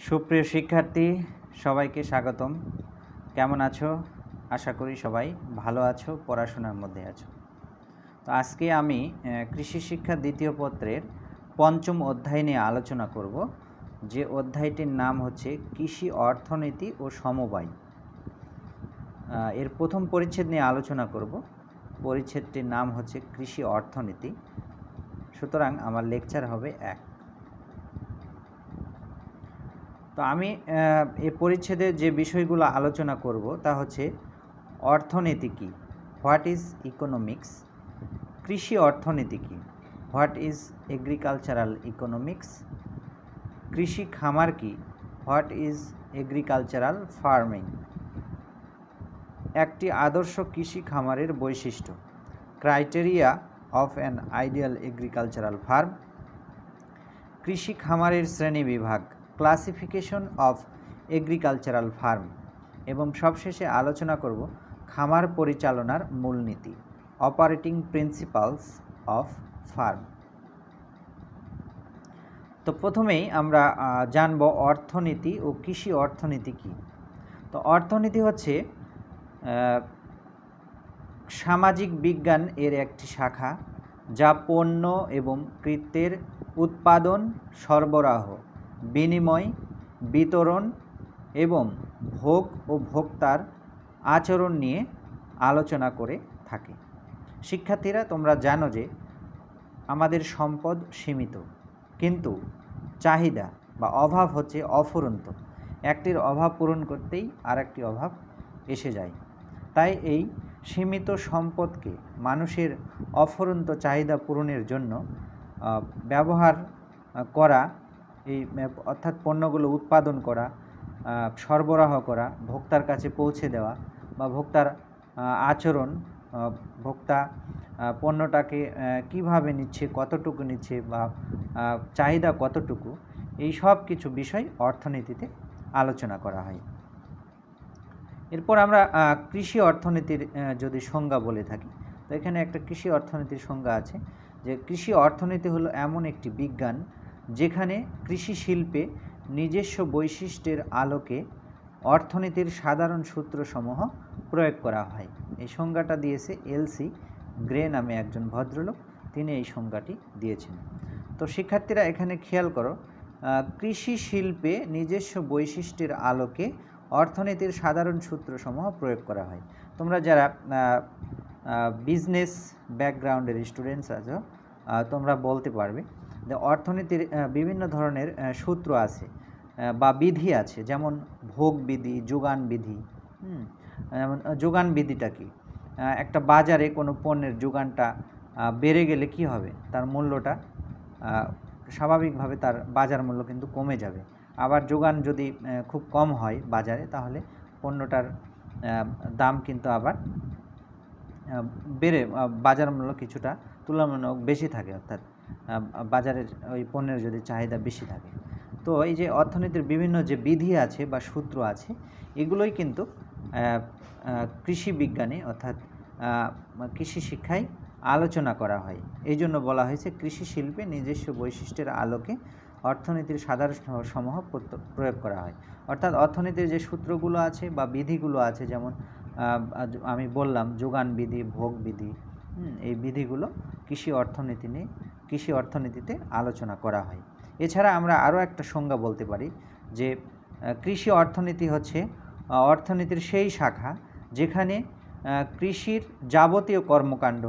সুপ্রিয় শিক্ষার্থী সবাইকে স্বাগতম। কেমন আছো? আশা করি সবাই ভালো আছো, পড়াশোনার মধ্যে আছো। তো আজকে আমি কৃষি শিক্ষা দ্বিতীয় পত্রের পঞ্চম অধ্যায় নিয়ে আলোচনা করব, যে অধ্যায়টির নাম হচ্ছে কৃষি অর্থনীতি ও সমবায়। এর প্রথম পরিচ্ছেদ নিয়ে আলোচনা করব। পরিচ্ছেদটির নাম হচ্ছে কৃষি অর্থনীতি। সুতরাং আমার লেকচার হবে 1। তো আমি এই পরিচ্ছেদে যে বিষয়গুলো আলোচনা করব তা হচ্ছে অর্থনীতি কী, হোয়াট ইজ ইকোনমিক্স, কৃষি অর্থনীতি কী, হোয়াট ইজ এগ্রিকালচারাল ইকোনমিক্স, কৃষি খামার কী, হোয়াট ইজ এগ্রিকালচারাল ফার্মিং, একটি আদর্শ কৃষি খামারের বৈশিষ্ট্য, criteria of an ideal agricultural farm, কৃষি খামারের শ্রেণীবিভাগ, ক্লাসিফিকেশন অফ এগ্রিকালচারাল ফার্ম, এবং সবশেষে আলোচনা করব খামার পরিচালনার মূলনীতি, অপারেটিং প্রিন্সিপালস অফ ফার্ম। তো প্রথমেই আমরা জানব অর্থনীতি ও কৃষি অর্থনীতি কী। তো অর্থনীতি হচ্ছে সামাজিক বিজ্ঞান এর একটি শাখা, যা পণ্য এবং কৃত্যের উৎপাদন, সরবরাহ, বিনিময়, বিতরণ এবং ভোগ ও ভোক্তার আচরণ নিয়ে আলোচনা করে থাকে। শিক্ষার্থীরা, তোমরা জানো যে আমাদের সম্পদ সীমিত, কিন্তু চাহিদা বা অভাব হচ্ছে অফুরন্ত। একটির অভাব পূরণ করতেই আরেকটি অভাব এসে যায়। তাই এই সীমিত সম্পদকে মানুষের অফুরন্ত চাহিদা পূরণের জন্য ব্যবহার করা, এই অর্থাৎ পণ্যগুলো উৎপাদন করা, সরবরাহ করা, ভোক্তার কাছে পৌঁছে দেওয়া, বা ভোক্তার আচরণ, ভোক্তা পণ্যটাকে কিভাবে নিচ্ছে, কতটুকু নিচ্ছে, বা চাহিদা কতটুকু, এই সব কিছু বিষয় অর্থনীতিতে আলোচনা করা হয়। এরপর আমরা কৃষি অর্থনীতির যদি সংজ্ঞা বলে থাকি, তো এখানে একটা কৃষি অর্থনীতির সংজ্ঞা আছে, যে কৃষি অর্থনীতি হলো এমন একটি বিজ্ঞান যেখানে কৃষি শিল্পে নিজস্ব বৈশিষ্ট্যের আলোকে অর্থনীতির সাধারণ সূত্রসমূহ প্রয়োগ করা হয়। এই সংজ্ঞাটা দিয়েছে এলসি গ্রে নামে একজন ভদ্রলোক, তিনি এই সংজ্ঞাটি দিয়েছেন। তো শিক্ষার্থীরা এখানে খেয়াল করো, কৃষি শিল্পে নিজস্ব বৈশিষ্ট্যের আলোকে অর্থনীতির সাধারণ সূত্রসমূহ প্রয়োগ করা হয়। তোমরা যারা বিজনেস ব্যাকগ্রাউন্ডের স্টুডেন্টস আছো, তোমরা বলতে পারবে যে অর্থনীতির বিভিন্ন ধরনের সূত্র আছে বা বিধি আছে, যেমন ভোগ বিধি, যোগান বিধি। যেমন যোগান বিধিটা কি? একটা বাজারে কোনো পণ্যের যোগানটা বেড়ে গেলে কি হবে? তার মূল্যটা স্বাভাবিকভাবে তার বাজার মূল্য কিন্তু কমে যাবে। আবার যোগান যদি খুব কম হয় বাজারে, তাহলে পণ্যটার দাম কিন্তু আবার বেড়ে বাজার মূল্য কিছুটা তুলনামূলক বেশি থাকে, অর্থাৎ বাজারের ওই পণ্যের যদি চাহিদা বেশি থাকে। তো এই যে অর্থনীতির বিভিন্ন যে বিধি আছে বা সূত্র আছে, এগুলোই কিন্তু কৃষি বিজ্ঞানে অর্থাৎ কৃষি শিক্ষায় আলোচনা করা হয়। এই জন্য বলা হয়েছে কৃষি শিল্পে নিজস্ব বৈশিষ্ট্যের আলোকে অর্থনীতির সাধারণ সমূহ প্রয়োগ করা হয়। অর্থাৎ অর্থনীতির যে সূত্রগুলো আছে বা বিধিগুলো আছে, যেমন আমি বললাম যোগান বিধি, ভোগ বিধি, এই বিধিগুলো কৃষি অর্থনীতিতে আলোচনা করা হয়। এছাড়া আমরা আরও একটা সংজ্ঞা বলতে পারি যে কৃষি অর্থনীতি হচ্ছে অর্থনীতির সেই শাখা যেখানে কৃষির যাবতীয় কর্মকাণ্ড,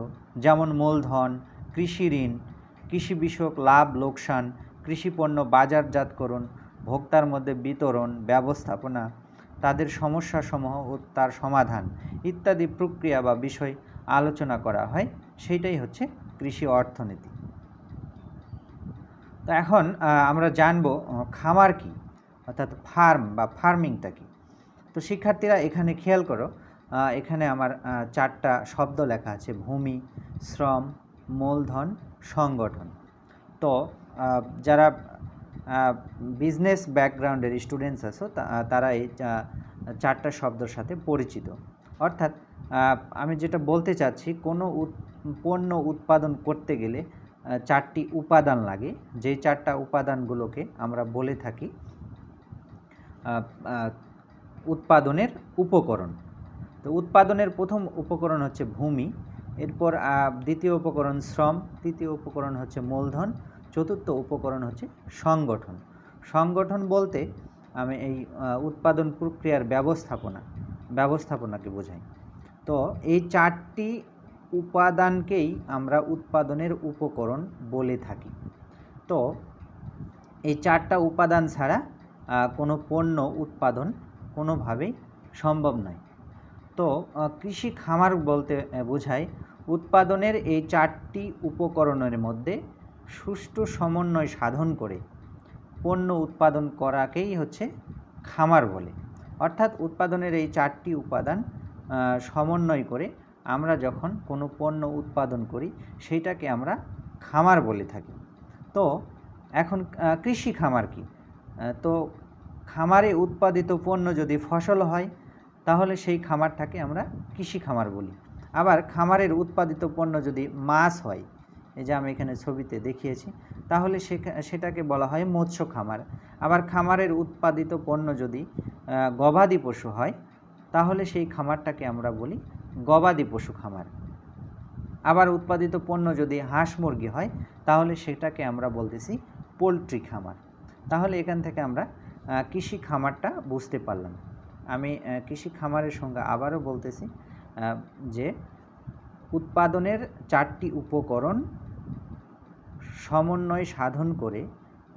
যেমন মূলধন, কৃষি ঋণ, কৃষি বিষয়ক লাভ লোকসান, কৃষি পণ্য বাজারজাতকরণ, ভোক্তার মধ্যে বিতরণ, ব্যবস্থাপনা, তাদের সমস্যাসমূহ ও তার সমাধান ইত্যাদি প্রক্রিয়া বা বিষয় আলোচনা করা হয়। সেইটাই হচ্ছে কৃষি অর্থনীতি। তো এখন আমরা জানব খামার কি, অর্থাৎ ফার্ম বা ফার্মিংটা কি। তো শিক্ষার্থীরা এখানে খেয়াল করো, এখানে আমার 4টা শব্দ লেখা আছে: ভূমি, শ্রম, মূলধন, সংগঠন। তো যারা বিজনেস ব্যাকগ্রাউন্ডের স্টুডেন্টস আছো, তারা এই 4টা শব্দের সাথে পরিচিত। অর্থাৎ আমি যেটা বলতে চাচ্ছি, কোনো পণ্য উৎপাদন করতে গেলে 4টি উপাদান লাগে, যেই 4টা উপাদানগুলোকে আমরা বলে থাকি উৎপাদনের উপকরণ। তো উৎপাদনের প্রথম উপকরণ হচ্ছে ভূমি, এরপর দ্বিতীয় উপকরণ শ্রম, তৃতীয় উপকরণ হচ্ছে মূলধন, চতুর্থ উপকরণ হচ্ছে সংগঠন। সংগঠন বলতে আমি এই উৎপাদন প্রক্রিয়ার ব্যবস্থাপনাকে বোঝাই। তো এই 4টি উপাদানকেই আমরা উৎপাদনের উপকরণ বলে থাকি। তো এই 4টা উপাদান ছাড়া কোনো পণ্য উৎপাদন কোনোভাবেই সম্ভব নয়। তো কৃষি খামার বলতে বোঝায় উৎপাদনের এই 4টি উপকরণের মধ্যে সুষ্ঠু সমন্বয় সাধন করে পণ্য উৎপাদন করাকেই হচ্ছে খামার বলে। অর্থাৎ উৎপাদনের এই 4টি উপাদান সমন্বয় করে আমরা যখন কোনো পণ্য উৎপাদন করি সেইটাকে আমরা খামার বলে থাকি। তো এখন কৃষি খামার কি? তো খামারে উৎপাদিত পণ্য যদি ফসল হয় তাহলে সেই খামারটাকে আমরা কৃষি খামার বলি। আবার খামারের উৎপাদিত পণ্য যদি মাছ হয়, এই যে আমি এখানে ছবিতে দেখিয়েছি, তাহলে সেটাকে বলা হয় মৎস্য খামার। আবার খামারের উৎপাদিত পণ্য যদি গবাদি পশু হয় তাহলে সেই খামারটাকে আমরা বলি গবাদি পশু খামার। আবার উৎপাদিত পণ্য যদি হাঁস মুরগি হয় তাহলে সেটাকে আমরা বলতেছি পোলট্রি খামার। তাহলে এখান থেকে আমরা কৃষি খামারটা বুঝতে পারলাম। আমি কৃষি খামারের সঙ্গে আবারও বলতেছি যে উৎপাদনের 4টি উপকরণ সমন্বয় সাধন করে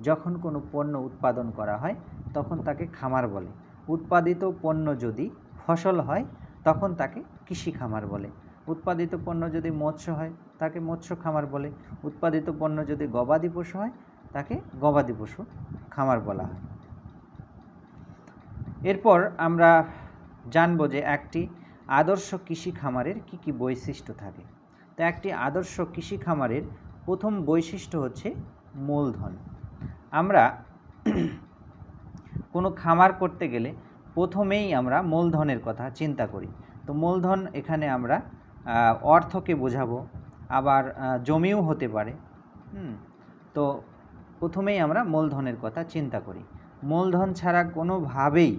যখন কোনো পণ্য উৎপাদন করা হয় তখন তাকে খামার বলে। উৎপাদিত পণ্য যদি ফসল হয় তখন তাকে কৃষি খামার বলে। উৎপাদিত পণ্য যদি মৎস্য হয় তাকে মৎস্য খামার বলে। উৎপাদিত পণ্য যদি গবাদি পশু হয় তাকে গবাদি পশু খামার বলা হয়। এরপর আমরা জানব যে একটি আদর্শ কৃষি খামারের কি কি বৈশিষ্ট্য থাকে। তো একটি আদর্শ কৃষি খামারের প্রথম বৈশিষ্ট্য হচ্ছে মূলধন। আমরা কোনো খামার করতে গেলে প্রথমেই আমরা মূলধনের কথা চিন্তা করি। তো মূলধন এখানে আমরা অর্থকে বোঝাবো, আবার জমিও হতে পারে। তো প্রথমেই আমরা মূলধনের কথা চিন্তা করি। মূলধন ছাড়া কোনোভাবেই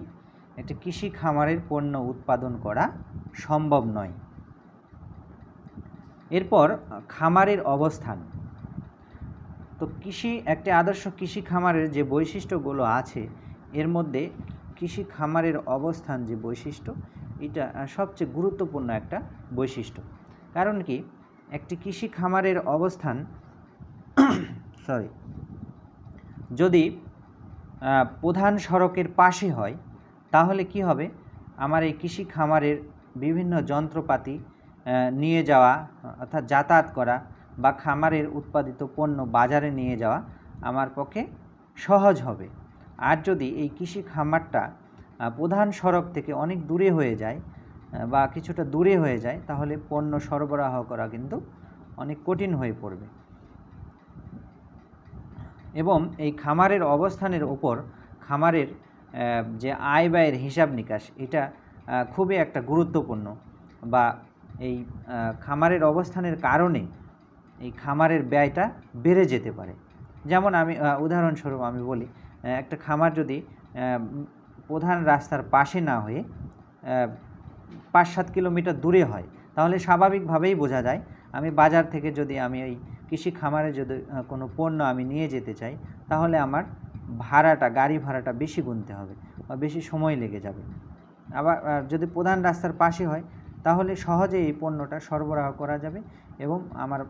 একটি কৃষি খামারের পণ্য উৎপাদন করা সম্ভব নয়। এরপর খামারের অবস্থান। তো একটি আদর্শ কৃষি খামারের যে বৈশিষ্ট্যগুলো আছে এর মধ্যে কৃষি খামারের অবস্থান যে বৈশিষ্ট্য, এটা সবচেয়ে গুরুত্বপূর্ণ একটা বৈশিষ্ট্য। কারণ কি, একটি কৃষি খামারের অবস্থান যদি প্রধান সড়কের পাশে হয় তাহলে কি হবে, আমার এই কৃষি খামারের বিভিন্ন যন্ত্রপাতি নিয়ে যাওয়া অর্থাৎ যাতায়াত করা বা খামারের উৎপাদিত পণ্য বাজারে নিয়ে যাওয়া আমার পক্ষে সহজ হবে। আর যদি এই কৃষি খামারটা প্রধান সড়ক থেকে অনেক দূরে হয়ে যায় বা কিছুটা দূরে হয়ে যায় তাহলে পণ্য সরবরাহ করা কিন্তু অনেক কঠিন হয়ে পড়বে। এবং এই খামারের অবস্থানের উপর খামারের যে আয় ব্যয়ের হিসাব নিকাশ, এটা খুবই একটা গুরুত্বপূর্ণ। বা এই খামারের অবস্থানের কারণে এই খামারের ব্যয়টা বেড়ে যেতে পারে। যেমন আমি উদাহরণস্বরূপ আমি বলি, একটা খামার যদি প্রধান রাস্তার পাশে না হয়ে 5-7 কিলোমিটার দূরে হয় তাহলে স্বাভাবিকভাবেই বোঝা যায় আমি বাজার থেকে যদি আমি ওই কৃষি খামারে যদি কোনো পণ্য আমি নিয়ে যেতে চাই তাহলে আমার গাড়ি ভাড়াটা বেশি গুনতে হবে বা বেশি সময় লেগে যাবে। আবার যদি প্রধান রাস্তার পাশে হয় তাহলে সহজে এই পণ্যটা সরবরাহ করা যাবে এবং আমার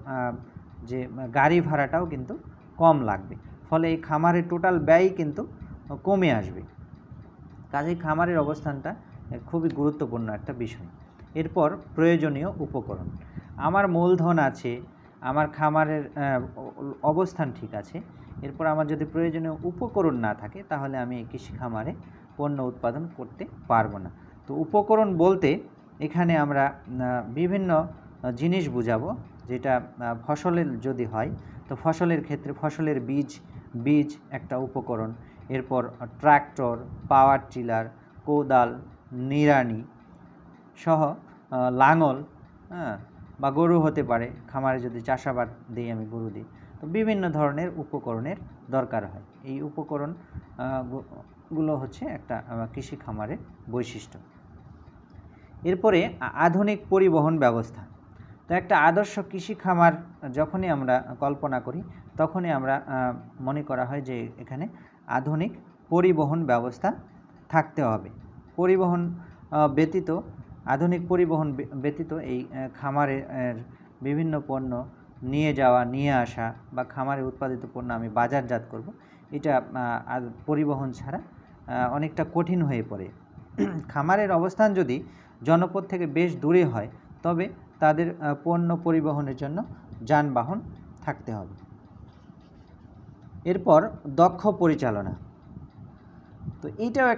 যে গাড়ি ভাড়াটাও কিন্তু কম লাগবে। ফলে এই খামারের টোটাল ব্যয় কিন্তু কমে আসবে। কাজেই খামারের অবস্থানটা খুবই গুরুত্বপূর্ণ একটা বিষয়। এরপর প্রয়োজনীয় উপকরণ। আমার মূলধন আছে, আমার খামারের অবস্থান ঠিক আছে, এরপর আমার যদি প্রয়োজনীয় উপকরণ না থাকে তাহলে আমি এই কৃষি খামারে পণ্য উৎপাদন করতে পারবো না। তো উপকরণ বলতে এখানে আমরা বিভিন্ন জিনিস বুঝাবো। যেটা ফসলের যদি হয় তো ফসলের ক্ষেত্রে ফসলের বীজ একটা উপকরণ। এরপর ট্রাক্টর, পাওয়ার টিলার, কোদাল, নিড়ানি সহ লাঙল, বা গরু হতে পারে, খামারে যদি চাষাবাদ দিই আমি গরু দিই, তো বিভিন্ন ধরনের উপকরণের দরকার হয়। এই উপকরণ এইগুলো হচ্ছে একটা কৃষি খামারের বৈশিষ্ট্য। এরপরে আধুনিক পরিবহন ব্যবস্থা। তো একটা আদর্শ কৃষি খামার যখনই আমরা কল্পনা করি তখনই আমরা মনে করা হয় যে এখানে আধুনিক পরিবহন ব্যবস্থা থাকতে হবে। পরিবহন ব্যতীত, আধুনিক পরিবহন ব্যতীত এই খামারের বিভিন্ন পণ্য নিয়ে যাওয়া, নিয়ে আসা বা খামারে উৎপাদিত পণ্য আমি বাজারজাত করব, এটা পরিবহন ছাড়া অনেকটা কঠিন হয়ে পড়ে। খামারের অবস্থান যদি জনপদ থেকে বেশ দূরে হয় তবে তাদের পণ্য পরিবহনের জন্য যানবাহন থাকতে হবে। এরপর দক্ষ পরিচালনা। তো এইটাও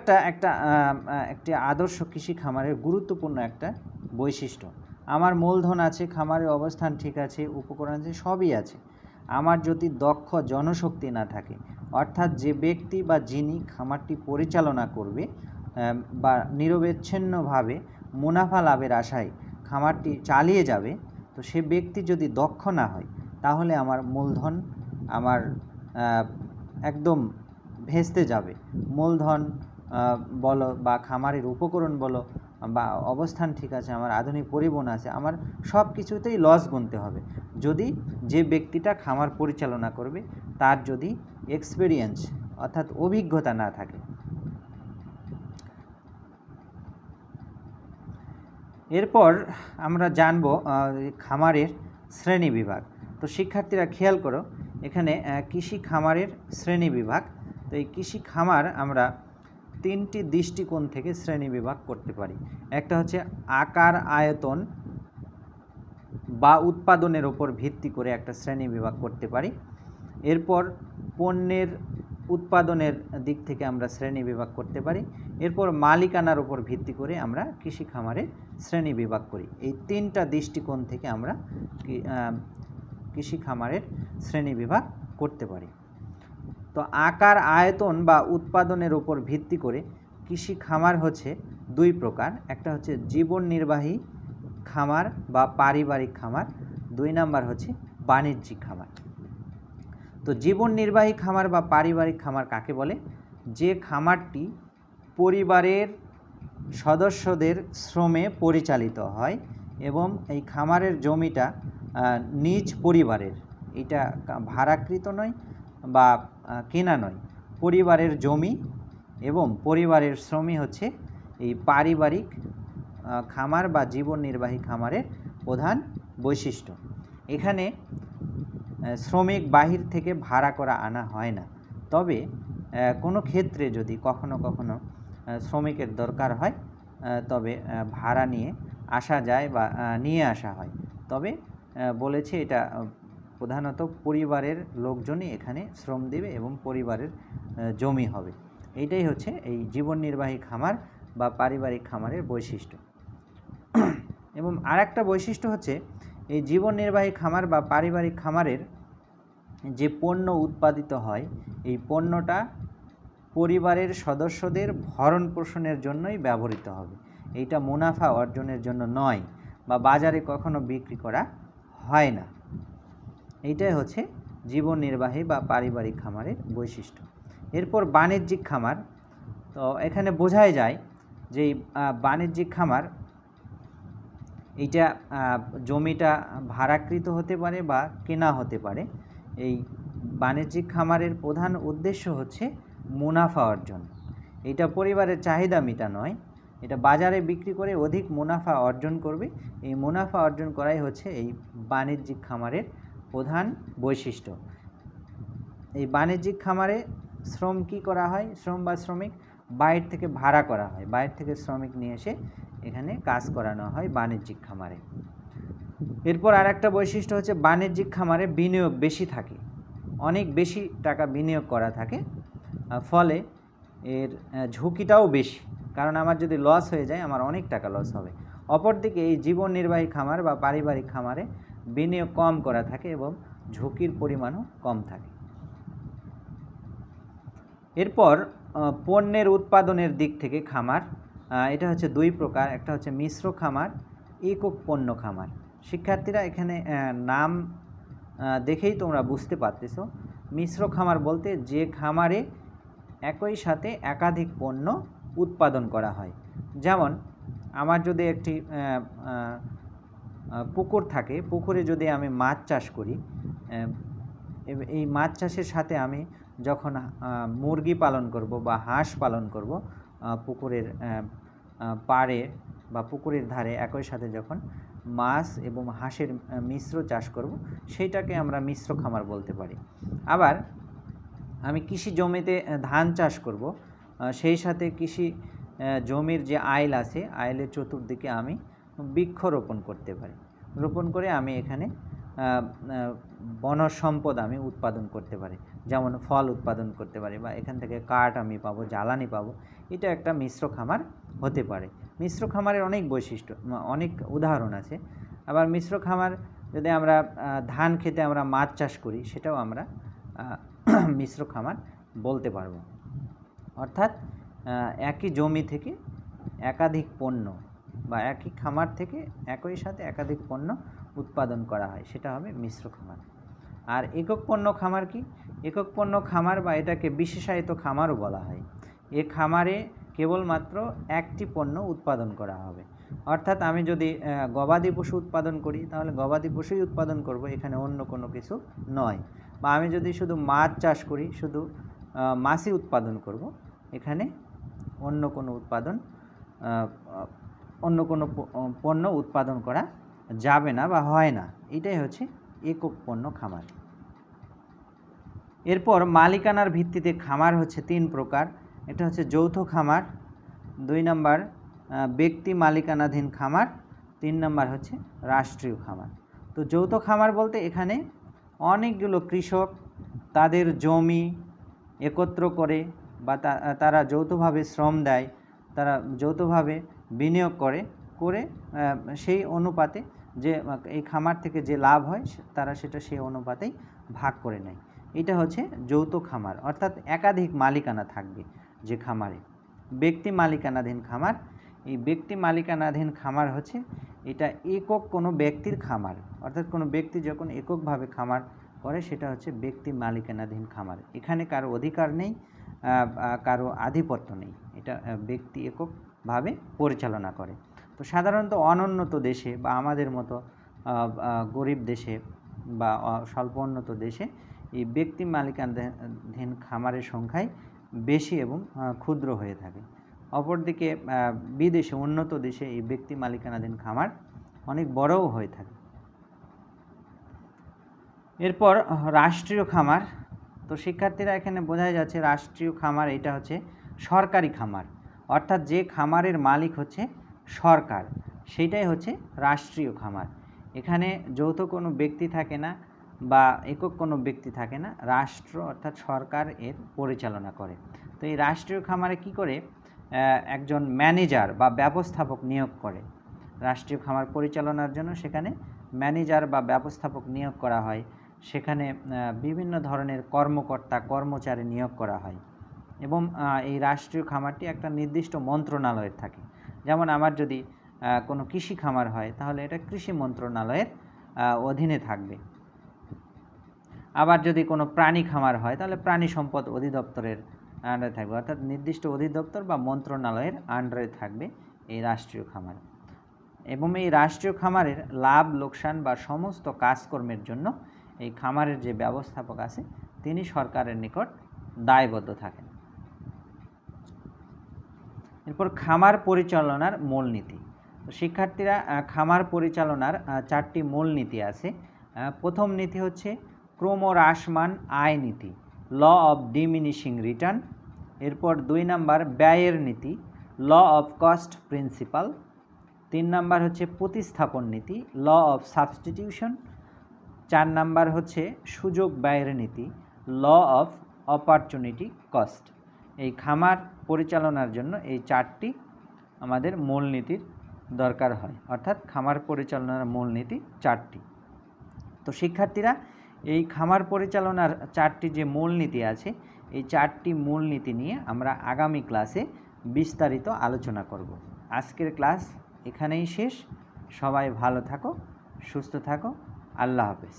একটি আদর্শ কৃষি খামারের গুরুত্বপূর্ণ একটা বৈশিষ্ট্য। আমার মূলধন আছে, খামারের অবস্থান ঠিক আছে, উপকরণ আছে, সবই আছে, আমার যদি দক্ষ জনশক্তি না থাকে, অর্থাৎ যে ব্যক্তি বা যিনি খামারটি পরিচালনা করবে বা নিরবচ্ছিন্নভাবে মুনাফা লাভের আশায় খামারটি চালিয়ে যাবে, তো সে ব্যক্তি যদি দক্ষ না হয় তাহলে আমার মূলধন আমার একদম ভেস্তে যাবে। মূলধন বলো বা খামারের উপকরণ বলো বা অবস্থান ঠিক আছে, আমার আধুনিক পরিবহন আছে, আমার সব কিছুতেই লস গুনতে হবে যদি যে ব্যক্তিটা খামার পরিচালনা করবে তার যদি এক্সপেরিয়েন্স অর্থাৎ অভিজ্ঞতা না থাকে। এরপর আমরা জানব খামারের শ্রেণী বিভাগ। তো শিক্ষার্থীরা খেয়াল করো, এখানে কৃষি খামারের শ্রেণী বিভাগ। তো এই কৃষি খামার আমরা তিনটি দৃষ্টিকোণ থেকে শ্রেণী বিভাগ করতে পারি। একটা হচ্ছে আকার, আয়তন বা উৎপাদনের উপর ভিত্তি করে একটা শ্রেণী বিভাগ করতে পারি। এরপর পণ্যের উৎপাদনের দিক থেকে আমরা শ্রেণী বিভাগ করতে পারি। এরপর মালিকানার উপর ভিত্তি করে আমরা কৃষি খামারে শ্রেণী বিভাগ করি। এই তিনটা দৃষ্টিকোণ থেকে আমরা কৃষি খামারের শ্রেণী বিভাগ করতে পারি। তো আকার, আয়তন বা উৎপাদনের উপর ভিত্তি করে কৃষি খামার হচ্ছে দুই প্রকার। একটা হচ্ছে জীবন নির্বাহী খামার বা পারিবারিক খামার, দুই নাম্বার হচ্ছে বাণিজ্যিক খামার। তো জীবন নির্বাহী খামার বা পারিবারিক খামার কাকে বলে? যে খামারটি পরিবারের সদস্যদের শ্রমে পরিচালিত হয় এবং এই খামারের জমিটা নিজ পরিবারের, এটা ভাড়াকৃত নয় বা কেনা নয়, পরিবারের জমি এবং পরিবারের শ্রমই হচ্ছে এই পারিবারিক খামার বা জীবন নির্বাহী খামারের প্রধান বৈশিষ্ট্য। এখানে শ্রমিক বাহির থেকে ভাড়া করা আনা হয় না, তবে কোনো ক্ষেত্রে যদি কখনো কখনো শ্রমিকের দরকার হয় তবে ভাড়া নিয়ে আসা যায় বা নিয়ে আসা হয়। তবে বলেছে এটা প্রধানত পরিবারের লোকজনই এখানে শ্রম দেবে এবং পরিবারের জমি হবে। এইটাই হচ্ছে এই জীবন নির্বাহী খামার বা পারিবারিক খামারের বৈশিষ্ট্য। এবং আরেকটা বৈশিষ্ট্য হচ্ছে এই জীবন নির্বাহী খামার বা পারিবারিক খামারের যে পণ্য উৎপাদিত হয়, এই পণ্যটা পরিবারের সদস্যদের ভরণ পোষণের জন্যই ব্যবহৃত হবে, এইটা মুনাফা অর্জনের জন্য নয় বা বাজারে কখনো বিক্রি করা হয় না। এইটাই হচ্ছে জীবন নির্বাহী বা পারিবারিক খামারের বৈশিষ্ট্য। এরপর বাণিজ্যিক খামার। তো এখানে বোঝাই যায় যে বাণিজ্যিক খামার এইটা জমিটা ভাড়াকৃত হতে পারে বা কেনা হতে পারে। এই বাণিজ্যিক খামারের প্রধান উদ্দেশ্য হচ্ছে মুনাফা অর্জন। এটা পরিবারের চাহিদা মেটা নয়, এটা বাজারে বিক্রি করে অধিক মুনাফা অর্জন করবে। এই মুনাফা অর্জন করাই হচ্ছে এই বাণিজ্যিক খামারের প্রধান বৈশিষ্ট্য। এই বাণিজ্যিক খামারে শ্রম কি করা হয়? শ্রম বা শ্রমিক বাইরে থেকে ভাড়া করা হয়, বাইরে থেকে শ্রমিক নিয়ে এসে এখানে কাজ করানো হয় বাণিজ্যিক খামারে। এরপর আর একটা বৈশিষ্ট্য হচ্ছে বাণিজ্যিক খামারে বিনিয়োগ বেশি থাকে, অনেক বেশি টাকা বিনিয়োগ করা থাকে, ফলে এর ঝুঁকিটাও বেশি, কারণ আমার যদি লস হয়ে যায় আমার অনেক টাকা লস হবে। অপরদিকে এই জীবন নির্বাহী খামার বা পারিবারিক খামারে বিনিয়োগ কম করা থাকে এবং ঝুঁকির পরিমাণও কম থাকে। এরপর পণ্যের উৎপাদনের দিক থেকে খামার, এটা হচ্ছে দুই প্রকার। একটা হচ্ছে মিশ্র খামার, একক পণ্য খামার। শিক্ষার্থীরা এখানে নাম দেখেই তোমরা বুঝতে পারতেছো, মিশ্র খামার বলতে যে খামারে একই সাথে একাধিক পণ্য উৎপাদন করা হয়। যেমন আমার যদি একটি পুকুর থাকে, পুকুরে যদি আমি মাছ চাষ করি, এই মাছ চাষের সাথে আমি যখন মুরগি পালন করব বা হাঁস পালন করব, পুকুরের পাড়ে বা পুকুরের ধারে একই সাথে যখন মাছ এবং হাঁসের মিশ্র চাষ করব, সেইটাকে আমরা মিশ্র খামার বলতে পারি। আবার আমি কৃষি জমিতে ধান চাষ করব, সেই সাথে কৃষি জমির যে আইল আছে, আইলের চতুর্দিকে আমি বৃক্ষ রোপণ করতে পারি। রোপণ করে আমি এখানে বনজ সম্পদ আমি উৎপাদন করতে পারি, যেমন ফল উৎপাদন করতে পারি, বা এখান থেকে কাঠ আমি পাবো, জ্বালানি পাবো। এটা একটা মিশ্র খামার হতে পারে। মিশ্র খামারের অনেক বৈশিষ্ট্য, অনেক উদাহরণ আছে। আবার মিশ্র খামার যদি আমরা ধান খেতে আমরা মাছ চাষ করি, সেটাও আমরা মিশ্র খামার বলতে পারবো। অর্থাৎ একই জমি থেকে একাধিক পণ্য বা একই খামার থেকে একই সাথে একাধিক পণ্য উৎপাদন করা হয়, সেটা হবে মিশ্র খামার। আর একক পণ্য খামার কি? একক পণ্য খামার বা এটাকে বিশেষায়িত খামারও বলা হয়। এ খামারে কেবলমাত্র একটি পণ্য উৎপাদন করা হবে। অর্থাৎ আমি যদি গবাদি পশু উৎপাদন করি, তাহলে গবাদি পশুই উৎপাদন করব, এখানে অন্য কোনো কিছু নয়। বা আমি যদি শুধু মাছ চাষ করি, শুধু মাছই উৎপাদন করব, এখানে অন্য কোনো পণ্য উৎপাদন করা যাবে না বা হয় না। এটাই হচ্ছে একক পণ্য খামার। এরপর মালিকানার ভিত্তিতে খামার হচ্ছে 3 প্রকার। এটা হচ্ছে যৌথ খামার, 2 নম্বর ব্যক্তি মালিকানাধীন খামার, 3 নম্বর হচ্ছে রাষ্ট্রীয় খামার। তো যৌথ খামার বলতে এখানে অনেকগুলো কৃষক তাদের জমি একত্র করে বা তারা যৌথভাবে শ্রম দেয়, তারা যৌথভাবে বিনিয়োগ করে সেই অনুপাতে যে এই খামার থেকে যে লাভ হয় তারা সেটা সেই অনুপাতেই ভাগ করে নেয়। এটা হচ্ছে যৌথ খামার, অর্থাৎ একাধিক মালিকানা থাকবে যে খামারে। ব্যক্তি মালিকানাধীন খামার, এই ব্যক্তি মালিকানাধীন খামার হচ্ছে এটা একক কোনো ব্যক্তির খামার, অর্থাৎ কোনো ব্যক্তি যখন এককভাবে খামার করে সেটা হচ্ছে ব্যক্তি মালিকানাধীন খামার। এখানে কারো অধিকার নেই, কারো আধিপত্য নেই, এটা ব্যক্তি এককভাবে পরিচালনা করে। তো সাধারণত অনুন্নত দেশে বা আমাদের মতো গরিব দেশে বা স্বল্প উন্নত দেশে এই ব্যক্তি মালিকানাধীন খামারের সংখ্যাই বেশি এবং ক্ষুদ্র হয়ে থাকে। অপরদিকে বিদেশে, উন্নত দেশে এই ব্যক্তি মালিকানাধীন খামার অনেক বড়ও হয়ে থাকে। এরপর রাষ্ট্রীয় খামার। তো শিক্ষার্থীরা এখানে বোঝা যাচ্ছে রাষ্ট্রীয় খামার এটা হচ্ছে সরকারি খামার, অর্থাৎ যে খামারের মালিক হচ্ছে সরকার, সেটাই হচ্ছে রাষ্ট্রীয় খামার। এখানে যৌথ কোনো ব্যক্তি থাকে না বা একক কোনো ব্যক্তি থাকে না, রাষ্ট্র অর্থাৎ সরকার এর পরিচালনা করে। তো এই রাষ্ট্রীয় খামারে কি করে একজন ম্যানেজার বা ব্যবস্থাপক নিয়োগ করে। রাষ্ট্রীয় খামার পরিচালনার জন্য সেখানে ম্যানেজার বা ব্যবস্থাপক নিয়োগ করা হয়, সেখানে বিভিন্ন ধরনের কর্মকর্তা কর্মচারী নিয়োগ করা হয় এবং এই রাষ্ট্রীয় খামারটি একটা নির্দিষ্ট মন্ত্রণালয়ের থাকে। যেমন আমার যদি কোনো কৃষি খামার হয় তাহলে এটা কৃষি মন্ত্রণালয়ের অধীনে থাকবে। আবার যদি কোনো প্রাণী খামার হয় তাহলে প্রাণী সম্পদ অধিদপ্তরের আন্ডারে থাকবে, অর্থাৎ নির্দিষ্ট অধিদপ্তর বা মন্ত্রণালয়ের আন্ডারে থাকবে এই রাষ্ট্রীয় খামার। এবং এই রাষ্ট্রীয় খামারের লাভ লোকসান বা সমস্ত কাজকর্মের জন্য এই খামারের যে ব্যবস্থাপক আছে তিনি সরকারের নিকট দায়বদ্ধ থাকেন। এরপর খামার পরিচালনার মূলনীতি। শিক্ষার্থীরা খামার পরিচালনার 4টি মূলনীতি আছে। প্রথম নীতি হচ্ছে ক্রমহ্রাসমান আয় নীতি, ল অফ ডিমিনিশিং রিটার্ন। এরপর 2 নম্বর ব্যয়ের নীতি, ল অফ কস্ট প্রিন্সিপাল। 3 নম্বর হচ্ছে প্রতিস্থাপন নীতি, ল অফ সাবস্টিটিউশন। 4 নম্বর হচ্ছে সুযোগ ব্যয়ের নীতি, ল অফ অপরচুনিটি কস্ট। এই খামার পরিচালনার জন্য এই 4টি আমাদের মূলনীতির দরকার হয়, অর্থাৎ খামার পরিচালনার মূলনীতি 4টি। তো শিক্ষার্থীরা এই খামার পরিচালনার 4টি যে মূলনীতি আছে এই 4টি মূলনীতি নিয়ে আমরা আগামী ক্লাসে বিস্তারিত আলোচনা করব। আজকের ক্লাস এখানেই শেষ। সবাই ভালো থাকো, সুস্থ থাকো, আল্লাহ হাফেজ।